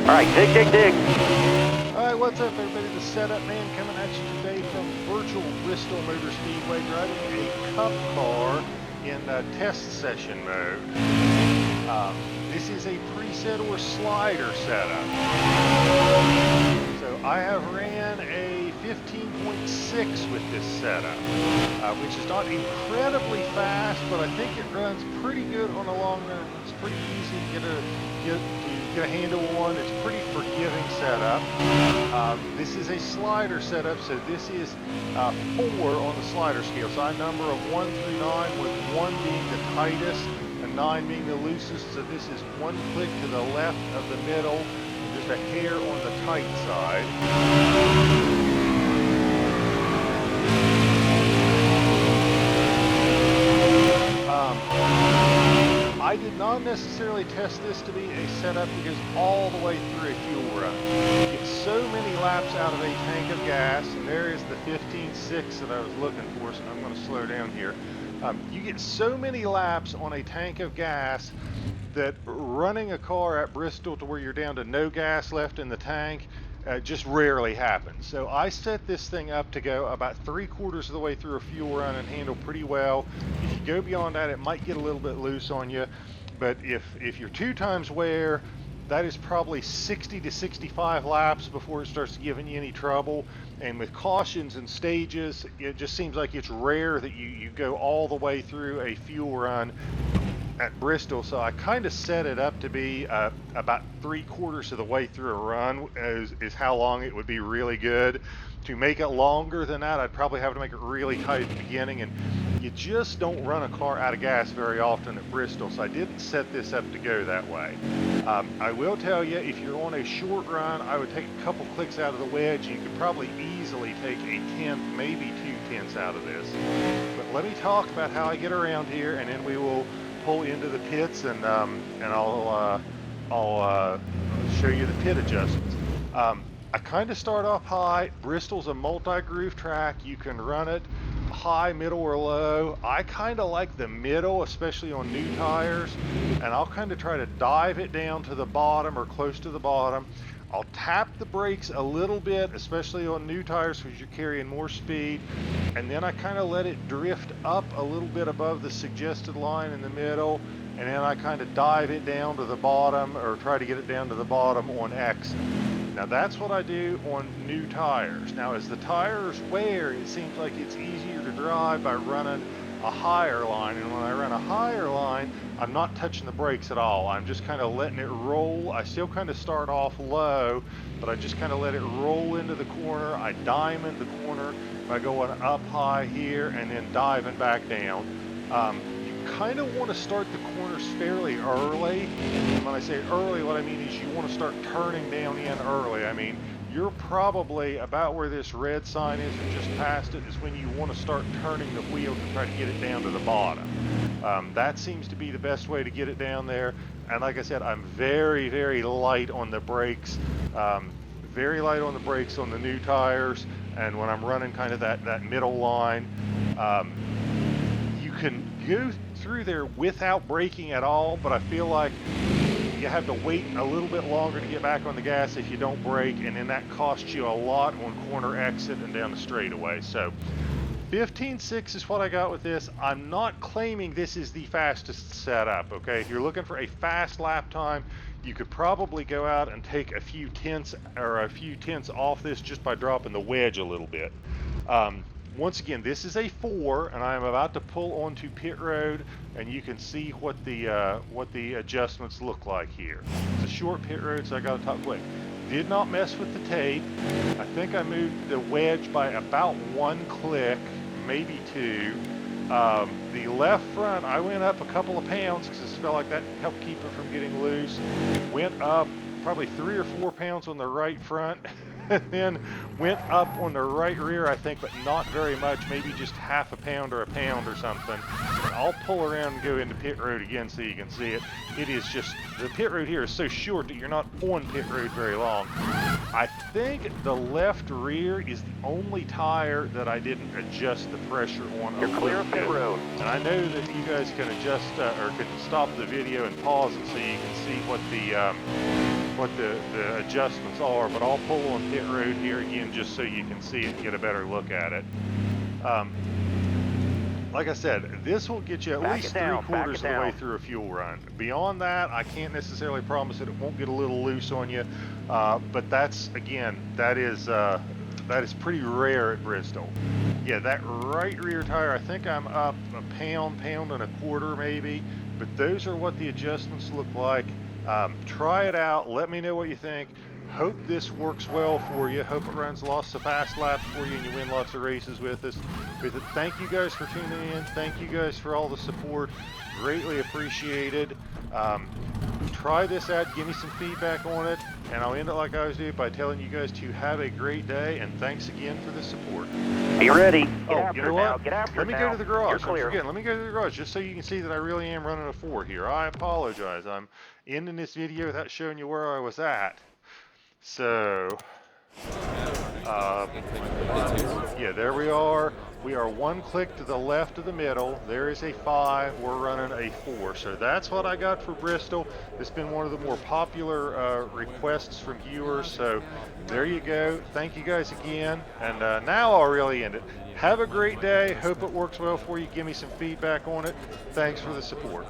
right, dig. Alright, what's up everybody? The Setup Man coming at you today from virtual Bristol Motor Speedway, driving a cup car in test session mode. This is a preset or slider setup. So I have ran a 15.6 with this setup, which is not incredibly fast, but I think it runs pretty good on a long run. It's pretty easy to get a handle on. It's a pretty forgiving setup. This is a slider setup, so this is 4 on the slider scale. So I number of 1 through 9, with 1 being the tightest and 9 being the loosest. So this is 1 click to the left of the middle, and just a hair on the tight side. I did not necessarily test this to be a setup because all the way through a fuel run. You get so many laps out of a tank of gas, and there is the 15.6 that I was looking for, so I'm going to slow down here. You get so many laps on a tank of gas that running a car at Bristol to where you're down to no gas left in the tank just rarely happens. So I set this thing up to go about 3/4 of the way through a fuel run and handle pretty well. If you go beyond that, it might get a little bit loose on you, but if you're 2 times wear, that is probably 60 to 65 laps before it starts giving you any trouble. And with cautions and stages, it just seems like it's rare that you go all the way through a fuel run at Bristol. So I kind of set it up to be about 3/4 of the way through a run is how long it would be really good. To make it longer than that, I'd probably have to make it really tight at the beginning, and you just don't run a car out of gas very often at Bristol, so I didn't set this up to go that way. I will tell you, if you're on a short run, I would take a couple clicks out of the wedge. You could probably easily take a 1/10, maybe 2/10 out of this. But let me talk about how I get around here, and then we will pull into the pits, and I'll show you the pit adjustments. I kind of start off high. Bristol's a multi-groove track. You can run it high, middle, or low. I kind of like the middle, especially on new tires, and I'll kind of try to dive it down to the bottom or close to the bottom. I'll tap the brakes a little bit, especially on new tires because you're carrying more speed, and then I kind of let it drift up a little bit above the suggested line in the middle, and then I kind of dive it down to the bottom, or try to get it down to the bottom on exit. Now that's what I do on new tires. Now as the tires wear, it seems like it's easier to drive by running a higher line, and when I run a higher line, I'm not touching the brakes at all. I'm just kind of letting it roll. I still kind of start off low, but I just kind of let it roll into the corner. I diamond the corner by going up high here and then diving back down. You kind of want to start the corners fairly early. And when I say early, what I mean is you want to start turning down in early. I mean, you're probably about where this red sign is, or just past it, is when you want to start turning the wheel to try to get it down to the bottom. That seems to be the best way to get it down there. And like I said, I'm very, very light on the brakes. Very light on the brakes on the new tires. And when I'm running kind of that middle line, you can go through there without braking at all, but I feel like you have to wait a little bit longer to get back on the gas if you don't brake, and then that costs you a lot on corner exit and down the straightaway. So 15.6 is what I got with this. I'm not claiming this is the fastest setup, okay? If you're looking for a fast lap time, you could probably go out and take a few tenths off this just by dropping the wedge a little bit. Once again, this is a 4, and I'm about to pull onto pit road, and you can see what the adjustments look like here. It's a short pit road, so I got to talk quick. Did not mess with the tape. I think I moved the wedge by about 1 click, maybe 2. The left front, I went up a couple of pounds because I felt like that helped keep it from getting loose. Went up probably 3 or 4 pounds on the right front. And then went up on the right rear, I think, but not very much, maybe just half a pound or a pound or something. And I'll pull around and go into pit road again so you can see it. It is just, the pit road here is so short that you're not on pit road very long. I think the left rear is the only tire that I didn't adjust the pressure on a You're clear little of pit bit. road. And I know that you guys can adjust or can stop the video and pause it so you can see what the what the adjustments are, but I'll pull on pit road here again just so you can see it and get a better look at it. Like I said, this will get you at least 3/4 of the way through a fuel run. Beyond that, I can't necessarily promise that it won't get a little loose on you, but that's, again, that is pretty rare at Bristol. Yeah, that right rear tire, I think I'm up a pound and a quarter maybe, but those are what the adjustments look like. Try it out. Let me know what you think. Hope this works well for you. Hope it runs lots of fast laps for you and you win lots of races with us. Thank you guys for tuning in. Thank you guys for all the support. Greatly appreciated. Try this out. Give me some feedback on it. And I'll end it like I always do by telling you guys to have a great day. And thanks again for the support. Be ready. Oh, you know what? Let me go to the garage. I'm forgetting. Let me go to the garage just so you can see that I really am running a 4 here. I apologize. I'm ending this video without showing you where I was at. So, yeah, there we are. We are 1 click to the left of the middle. There is a 5. We're running a 4. So that's what I got for Bristol. It's been one of the more popular requests from viewers. So there you go. Thank you guys again. And now I'll really end it. Have a great day. Hope it works well for you. Give me some feedback on it. Thanks for the support.